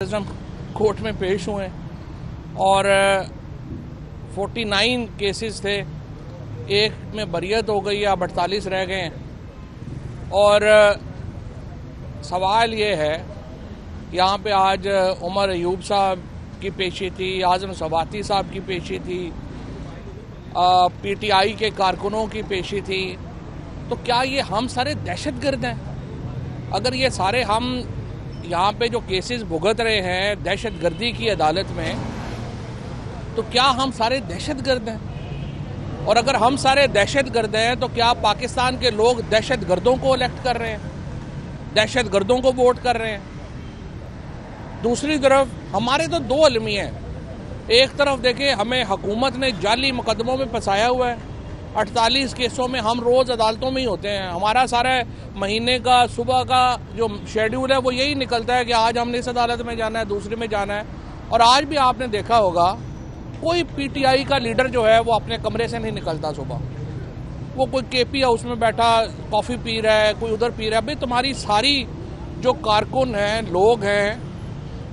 हम कोर्ट में पेश हुए और 49 केसेस थे, एक में बरियत हो गई, अब 48 रह गए हैं। और सवाल ये है, यहाँ पे आज उमर अयूब साहब की पेशी थी, आजम सवाती साहब की पेशी थी, पीटीआई के कारकुनों की पेशी थी। तो क्या ये हम सारे दहशतगर्द हैं? अगर ये सारे हम यहाँ पे जो केसेस भुगत रहे हैं दहशतगर्दी की अदालत में, तो क्या हम सारे दहशतगर्द हैं? और अगर हम सारे दहशतगर्द हैं तो क्या पाकिस्तान के लोग दहशतगर्दों को इलेक्ट कर रहे हैं, दहशतगर्दों को वोट कर रहे हैं? दूसरी तरफ हमारे तो दो अलमी हैं। एक तरफ देखें, हमें हुकूमत ने जाली मुकदमों में फंसाया हुआ है। 48 केसों में हम रोज़ अदालतों में ही होते हैं। हमारा सारा महीने का सुबह का जो शेड्यूल है वो यही निकलता है कि आज हमने इस अदालत में जाना है, दूसरे में जाना है। और आज भी आपने देखा होगा कोई पीटीआई का लीडर जो है वो अपने कमरे से नहीं निकलता सुबह। वो कोई केपी हाउस में बैठा कॉफ़ी पी रहा है, कोई उधर पी रहा है। भाई तुम्हारी सारी जो कारकुन हैं, लोग हैं,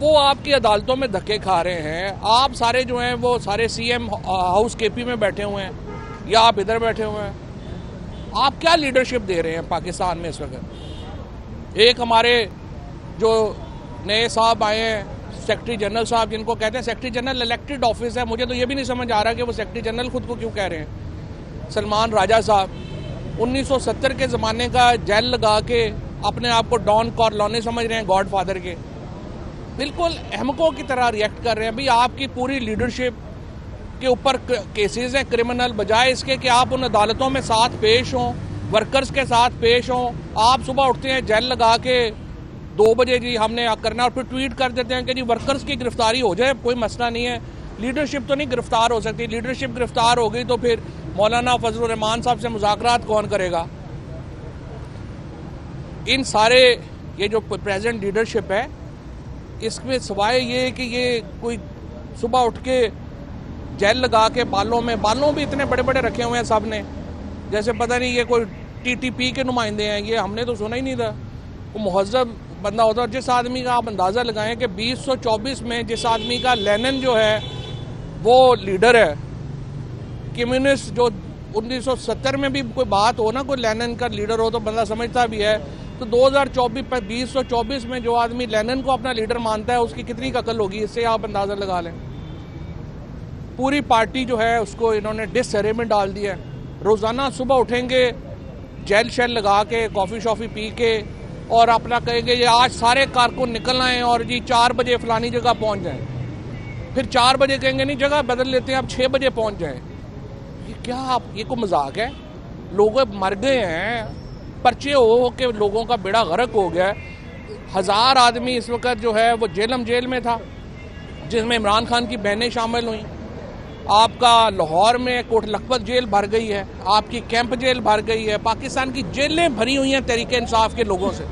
वो आपकी अदालतों में धक्के खा रहे हैं। आप सारे जो हैं वो सारे सीएम हाउस केपी में बैठे हुए हैं या आप इधर बैठे हुए हैं। आप क्या लीडरशिप दे रहे हैं पाकिस्तान में इस वक्त? एक हमारे जो नए साहब आए हैं, सेक्रेटरी जनरल साहब, जिनको कहते हैं सेक्रेटरी जनरल इलेक्टेड ऑफिस है, मुझे तो ये भी नहीं समझ आ रहा कि वो सेक्रेटरी जनरल खुद को क्यों कह रहे हैं। सलमान राजा साहब 1970 के ज़माने का जेल लगा के अपने आप को डॉन कॉर्लोने समझ रहे हैं, गॉड फादर के। बिल्कुल अहमकों की तरह रिएक्ट कर रहे हैं। भाई आपकी पूरी लीडरशिप के ऊपर केसेस हैं क्रिमिनल, बजाय इसके कि आप उन अदालतों में साथ पेश हों, वर्कर्स के साथ पेश हों। आप सुबह उठते हैं जेल लगा के 2 बजे जी हमने करना, और फिर ट्वीट कर देते हैं कि जी वर्कर्स की गिरफ्तारी हो जाए, कोई मसला नहीं है। लीडरशिप तो नहीं गिरफ्तार हो सकती। लीडरशिप गिरफ्तार हो गई तो फिर मौलाना फजलुर रहमान साहब से मुज़ाकरात कौन करेगा? इन सारे ये जो प्रेजेंट लीडरशिप है, इसमें सवाए ये कि ये कोई सुबह उठ के जेल लगा के बालों भी इतने बड़े बड़े रखे हुए हैं सब ने, जैसे पता नहीं ये कोई टीटीपी के नुमाइंदे हैं। ये हमने तो सुना ही नहीं था। वो मुहज़्ज़ब बंदा होता है। जिस आदमी का आप अंदाज़ा लगाएं कि 2024 में जिस आदमी का लेनिन जो है वो लीडर है, कम्युनिस्ट जो 1970 में भी कोई बात हो ना, कोई लेनिन का लीडर हो तो बंदा समझता भी है। तो 2024 में जो आदमी लेनिन को अपना लीडर मानता है, उसकी कितनी अकल होगी, इससे आप अंदाज़ा लगा लें। पूरी पार्टी जो है उसको इन्होंने डिसहरे में डाल दिया है। रोज़ाना सुबह उठेंगे जेल शेल लगा के, कॉफ़ी शॉफ़ी पी के, और अपना कहेंगे ये आज सारे कारकुन निकल आए और जी 4 बजे फलानी जगह पहुंच जाएं। फिर 4 बजे कहेंगे नहीं, जगह बदल लेते हैं, अब 6 बजे पहुंच जाएं। ये क्या, ये कोई मजाक है? लोग मर गए हैं, पर्चे हो के लोगों का बेड़ा गर्क हो गया है। 1000 आदमी इस वक्त जो है वो जेल में था, जिसमें इमरान खान की बहनें शामिल हुई। आपका लाहौर में कोट लखपत जेल भर गई है, आपकी कैंप जेल भर गई है। पाकिस्तान की जेलें भरी हुई हैं तहरीके इंसाफ के लोगों से,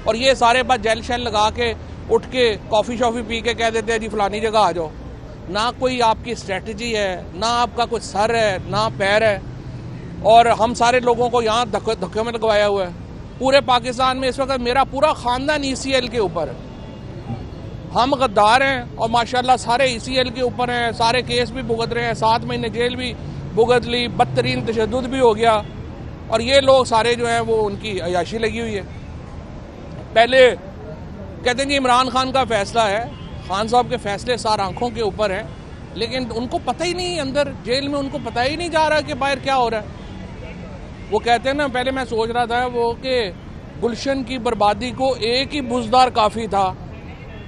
और ये सारे बात जेल शेल लगा के उठ के कॉफ़ी शॉफ़ी पी के कह देते हैं जी फलानी जगह आ जाओ। ना कोई आपकी स्ट्रेटजी है, ना आपका कोई सर है, ना पैर है। और हम सारे लोगों को यहाँ धक्के में लगवाया हुआ है। पूरे पाकिस्तान में इस वक्त मेरा पूरा ख़ानदान ECL के ऊपर है। हम गद्दार हैं और माशाल्लाह सारे ECL के ऊपर हैं, सारे केस भी भुगत रहे हैं, 7 महीने जेल भी भुगत ली, बदतरीन तशद्दुद भी हो गया। और ये लोग सारे जो हैं वो उनकी अयाशी लगी हुई है। पहले कहते हैं जी इमरान खान का फैसला है, खान साहब के फैसले सार आंखों के ऊपर हैं, लेकिन उनको पता ही नहीं, अंदर जेल में उनको पता ही नहीं जा रहा कि बाहर क्या हो रहा है। वो कहते हैं ना, पहले मैं सोच रहा था वो कि गुलशन की बर्बादी को एक ही बुज़दार काफ़ी था,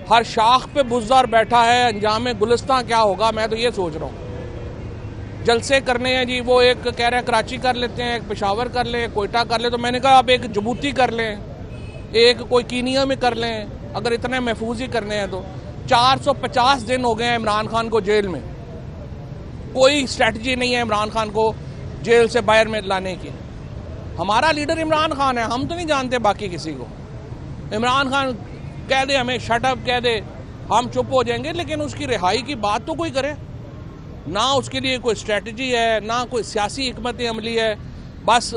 हर शाख पे बुज़दार बैठा है, अंजाम गुलिस्तां क्या होगा। मैं तो ये सोच रहा हूँ। जलसे करने हैं जी, वो एक कह रहे हैं कराची कर लेते हैं, एक पेशावर कर लें, कोयटा कर लें। तो मैंने कहा आप एक जबूती कर लें, एक कोई कीनिया में कर लें, अगर इतने महफूज ही करने हैं तो। 450 दिन हो गए हैं इमरान खान को जेल में, कोई स्ट्रैटेजी नहीं है इमरान खान को जेल से बाहर में लाने की। हमारा लीडर इमरान खान है, हम तो नहीं जानते बाकी किसी को। इमरान खान कह दे हमें शट अप कह दे, हम चुप हो जाएंगे, लेकिन उसकी रिहाई की बात तो कोई करे ना। उसके लिए कोई स्ट्रेटजी है ना, कोई सियासी हिकमत अमली है। बस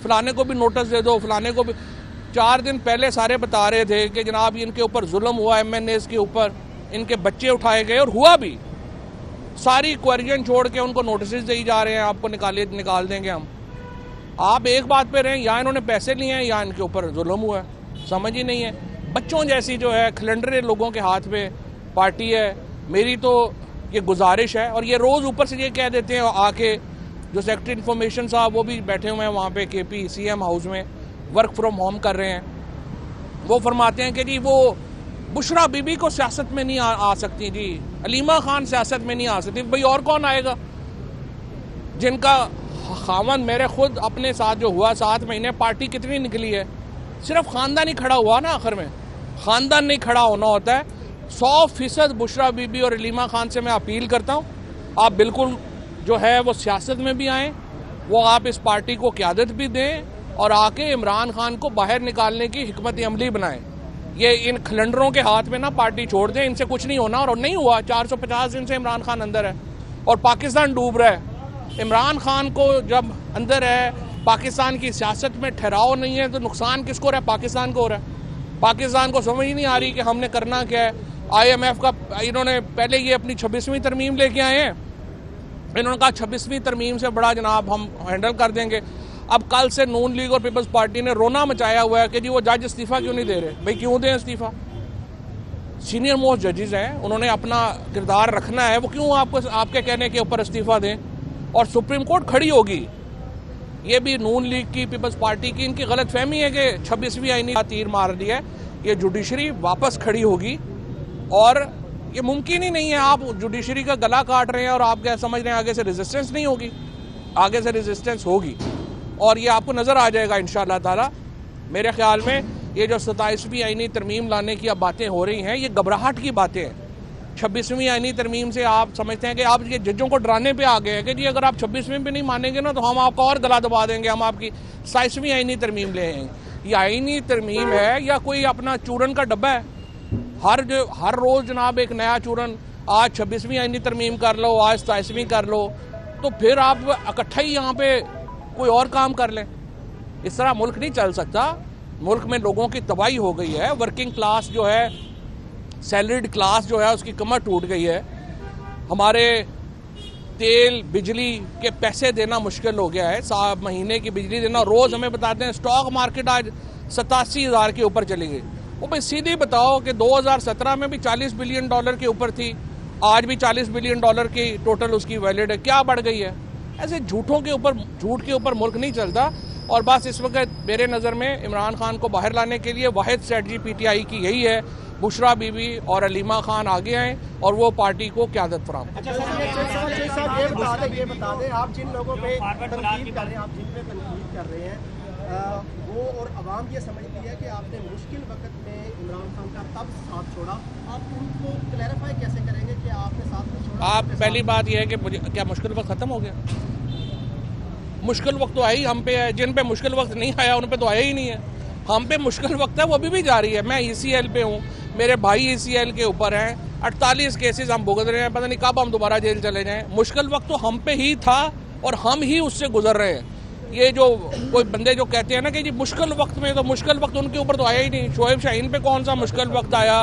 फलाने को भी नोटिस दे दो, फलाने को भी। 4 दिन पहले सारे बता रहे थे कि जनाब इनके ऊपर जुल्म हुआ, MNAs के ऊपर, इनके बच्चे उठाए गए, और हुआ भी। सारी क्वेश्चन छोड़ के उनको नोटिस दी जा रहे हैं, आपको निकाल देंगे हम। आप एक बात पे रहें, या इन्होंने पैसे लिए हैं या इनके ऊपर जुल्म हुआ है, समझ ही नहीं है। बच्चों जैसी जो है खिलंडरे लोगों के हाथ में पार्टी है। मेरी तो ये गुजारिश है, और ये रोज़ ऊपर से ये कह देते हैं आके, जो सेक्रेटरी इन्फॉर्मेशन साहब वो भी बैठे हुए हैं वहाँ पे KP CM हाउस में, वर्क फ्रॉम होम कर रहे हैं। वो फरमाते हैं कि जी वो बुशरा बीबी को सियासत में नहीं आ सकती जी, अलीमा खान सियासत में नहीं आ सकती। भाई और कौन आएगा? जिनका खावन मेरे खुद अपने साथ जो हुआ 7 महीने, पार्टी कितनी निकली है, सिर्फ खानदान ही खड़ा हुआ ना। आखिर में खानदान नहीं खड़ा होना होता है। 100% बुशरा बीबी और अलीमा खान से मैं अपील करता हूँ, आप बिल्कुल जो है वो सियासत में भी आएँ, वो आप इस पार्टी को क़यादत भी दें, और आके इमरान खान को बाहर निकालने की हिकमत अमली बनाएं। ये इन खिलंडरों के हाथ में ना पार्टी छोड़ दें, इनसे कुछ नहीं होना, और नहीं हुआ। 450 दिन से इमरान खान अंदर है और पाकिस्तान डूब रहा है। इमरान खान को जब अंदर है, पाकिस्तान की सियासत में ठहराव नहीं है, तो नुकसान किसको हो रहा है? पाकिस्तान को हो रहा है। पाकिस्तान को समझ ही नहीं आ रही कि हमने करना क्या है। IMF का इन्होंने पहले ये अपनी 26वीं तरमीम लेके आए हैं, इन्होंने कहा 26वीं तरमीम से बड़ा जनाब हम हैंडल कर देंगे। अब कल से नून लीग और पीपल्स पार्टी ने रोना मचाया हुआ है कि जी वो जज इस्तीफा क्यों नहीं दे रहे। भाई क्यों दें इस्तीफा? सीनियर मोस्ट जजेस हैं, उन्होंने अपना किरदार रखना है, वो क्यों आपके कहने के ऊपर इस्तीफा दें? और सुप्रीम कोर्ट खड़ी होगी। ये भी नून लीग की, पीपल्स पार्टी की इनकी गलत फहमी है कि 26वीं आईनी का तीर मार दिया है। ये जुडिशरी वापस खड़ी होगी, और ये मुमकिन ही नहीं है। आप जुडिशरी का गला काट रहे हैं और आप क्या समझ रहे हैं आगे से रेजिस्टेंस नहीं होगी? आगे से रेजिस्टेंस होगी, और ये आपको नज़र आ जाएगा इंशाअल्लाह ताला। मेरे ख्याल में ये जो 27वीं आईनी तरमीम लाने की अब बातें हो रही हैं, ये घबराहट की बातें हैं। 26वीं आईनी तरमीम से आप समझते हैं कि आप ये जजों को डराने पे आ गए हैं कि जी अगर आप 26वीं पे नहीं मानेंगे ना तो हम आपका और गला दबा देंगे, हम आपकी 27वीं आईनी तरमीम ले आएंगे। ये आईनी तरमीम है या कोई अपना चूरन का डब्बा है? हर रोज़ जनाब एक नया चूरन, आज 26वीं आईनी तरमीम कर लो, आज 27वीं कर लो, तो फिर आप इकट्ठा ही यहाँ पे कोई और काम कर लें। इस तरह मुल्क नहीं चल सकता। मुल्क में लोगों की तबाही हो गई है। वर्किंग क्लास जो है, सैलरीड क्लास जो है, उसकी कमर टूट गई है। हमारे तेल बिजली के पैसे देना मुश्किल हो गया है। 7 महीने की बिजली देना, रोज़ हमें बताते हैं स्टॉक मार्केट आज 87,000 के ऊपर चली गई। वो भाई सीधे बताओ कि 2017 में भी $40 बिलियन के ऊपर थी, आज भी $40 बिलियन की टोटल उसकी वैलिड है। क्या बढ़ गई है? ऐसे झूठ के ऊपर मुल्क नहीं चलता। और बस इस वक्त मेरे नज़र में इमरान खान को बाहर लाने के लिए वाहिद स्ट्रेटजी PTI की यही है, बुशरा बीबी और अलीमा खान आगे आएँ और वो पार्टी को क़यादत फराहम। अच्छा ये बता दें, आप जिन लोगों पे तनकीद कर रहे हैं, आप जिन पे तनकीद कर रहे हैं, वो और अवाम ये समझती है कि आपने मुश्किल वक्त में इमरान खान का तब साथ छोड़ा। आप उनको क्लैरिफाई कैसे करेंगे कि आपने साथ में छोड़ा? आप पहली बात यह है कि मुझे क्या मुश्किल वक्त ख़त्म हो गया? मुश्किल वक्त तो आई हम पे है, जिन पे मुश्किल वक्त नहीं आया उन पे तो आया ही नहीं है। हम पे मुश्किल वक्त है, वो अभी भी जारी है। मैं ECL पे हूँ, मेरे भाई ECL के ऊपर हैं, 48 केसेस हम भुगत रहे हैं, पता नहीं कब हम दोबारा जेल चले जाएं। मुश्किल वक्त तो हम पे ही था और हम ही उससे गुजर रहे हैं। ये जो कोई बंदे जो कहते हैं ना कि जी मुश्किल वक्त में, तो मुश्किल वक्त उनके ऊपर तो आया ही नहीं। शोएब शाहीन पे कौन सा मुश्किल वक्त आया,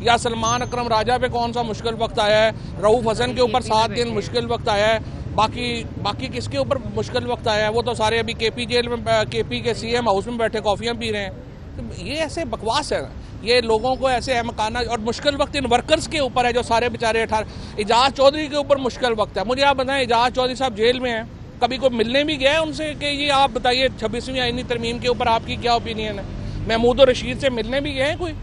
या सलमान अकरम राजा पे कौन सा मुश्किल वक्त आया है? रऊफ हसन के ऊपर 7 दिन मुश्किल वक्त आया है। बाकी किसके ऊपर मुश्किल वक्त आया है? वो तो सारे अभी KP जेल में, KP के CM हाउस में बैठे कॉफ़ियाँ पी रहे हैं। तो ये ऐसे बकवास है, ये लोगों को ऐसे अहमकाना। और मुश्किल वक्त इन वर्कर्स के ऊपर है जो सारे बेचारे 18। एजाज चौधरी के ऊपर मुश्किल वक्त है। मुझे आप बताएं, एजाज चौधरी साहब जेल में हैं, कभी कोई मिलने भी गया है उनसे कि ये आप बताइए 26वीं आईनी तरमीम के ऊपर आपकी क्या ओपिनियन है? महमूद और रशीद से मिलने भी गए हैं कोई?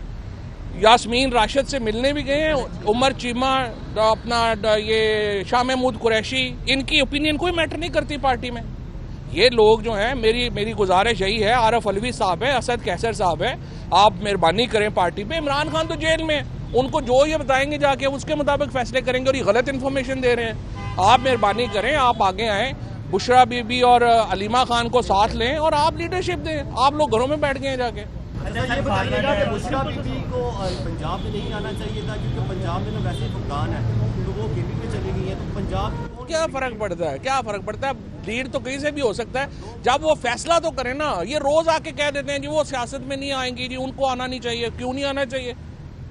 यास्मीन राशिद से मिलने भी गए हैं? उमर चीमा, अपना ये शाह महमूद कुरैशी, इनकी ओपिनियन कोई मैटर नहीं करती पार्टी में। ये लोग जो हैं, मेरी गुजारिश यही है, आरफ अलवी साहब है, असद कैसर साहब है, आप मेहरबानी करें पार्टी पे। इमरान खान तो जेल में, उनको जो ये बताएंगे जाके उसके मुताबिक फैसले करेंगे, और ये गलत इन्फॉर्मेशन दे रहे हैं। आप मेहरबानी करें, आप आगे आएँ, बुशरा बीबी और अलीमा खान को साथ लें और आप लीडरशिप दें। आप लोग घरों में बैठ गए हैं जाके। अच्छा ये बताइएगा कि बुशरा बीबी को पंजाब में नहीं आना चाहिए था, क्योंकि पंजाब में तो वैसे ही फुकदान है, तो वो केपी में चली गई है, तो पंजाब क्या फर्क पड़ता है, क्या फर्क पड़ता है? लीड तो कहीं से भी हो सकता है, जब वो फैसला तो करें ना। ये रोज आके कह देते हैं जी वो सियासत में नहीं आएंगी जी, उनको आना नहीं चाहिए। क्यों नहीं आना चाहिए?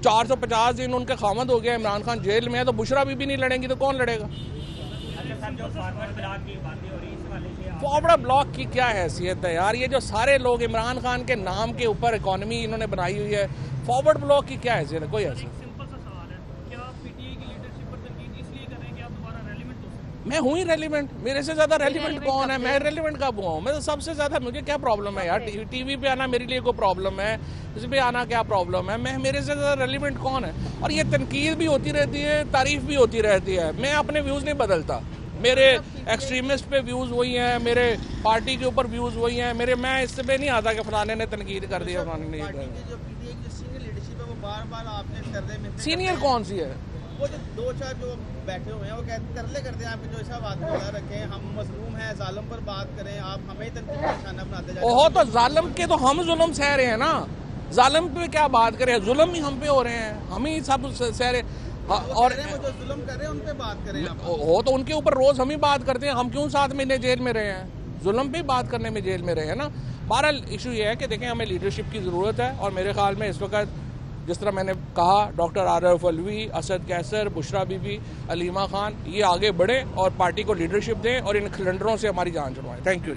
450 दिन उनके खामद हो गया, इमरान खान जेल में है, तो बुशरा बीबी नहीं लड़ेंगी तो कौन लड़ेगा? फॉरवर्ड ब्लॉक की क्या हैसियत है यार? ये जो सारे लोग इमरान खान के नाम के ऊपर इकोनॉमी इन्होंने बनाई हुई है, फॉरवर्ड ब्लॉक की क्या हैसियत है? कोई हैसियत? सिंपल सा सवाल है, क्या पीटीआई की लीडरशिप पर तनकीद इसलिए कर रहे हैं कि आप दोबारा रेलिवेंट हो सकते? मैं हूँ ही रेलिवेंट, मेरे से ज्यादा रेलिवेंट कौन है? मैं रेलिवेंट कब हुआ हूँ? मैं तो सबसे ज्यादा, मुझे क्या प्रॉब्लम है यार? टीवी पे आना मेरे लिए कोई प्रॉब्लम है? इस पे आना क्या प्रॉब्लम है? मैं, मेरे से ज्यादा रेलिवेंट कौन है? और ये तनकीद भी होती रहती है, तारीफ भी होती रहती है, मैं अपने व्यूज नहीं बदलता। मेरे एक्सट्रीमिस्ट पे व्यूज वही हैं, मेरे पार्टी के ऊपर व्यूज वही हैं मेरे। मैं इससे पे नहीं आता कि फलाने ने तनकीद कर दिया, फलाने ने सीनियर कौन सी है? वो जो दो चार जो बैठे हुए हैं वो कहते तरले करते हैं आपके जो ऐसा बात बता रखे हम मजलूम हैं, जालिम पर बात करें, आप हमें तनकीद का निशाना बनाते जाते हैं। ओहो, तो जालिम के तो हम जुल्म सह रहे हैं ना, जालिम पे क्या बात करें? जुल्म ही हम पे हो रहे हैं, हम ही सब सह रहे। और वो जो जुल्म कर रहे हैं उन पे बात करें आप। हो तो उनके ऊपर रोज हम ही बात करते हैं। हम क्यों 7 महीने जेल में रहे हैं? जुल्म पे बात करने में जेल में रहे हैं ना। बहरहाल इशू ये है कि देखें, हमें लीडरशिप की ज़रूरत है, और मेरे ख्याल में इस वक्त जिस तरह मैंने कहा, डॉक्टर आरिफ अलवी, असद कैसर, बुशरा बीबी, अलीमा खान, ये आगे बढ़े और पार्टी को लीडरशिप दें और इन खिलंडरों से हमारी जान छुड़वाएं। Thank you.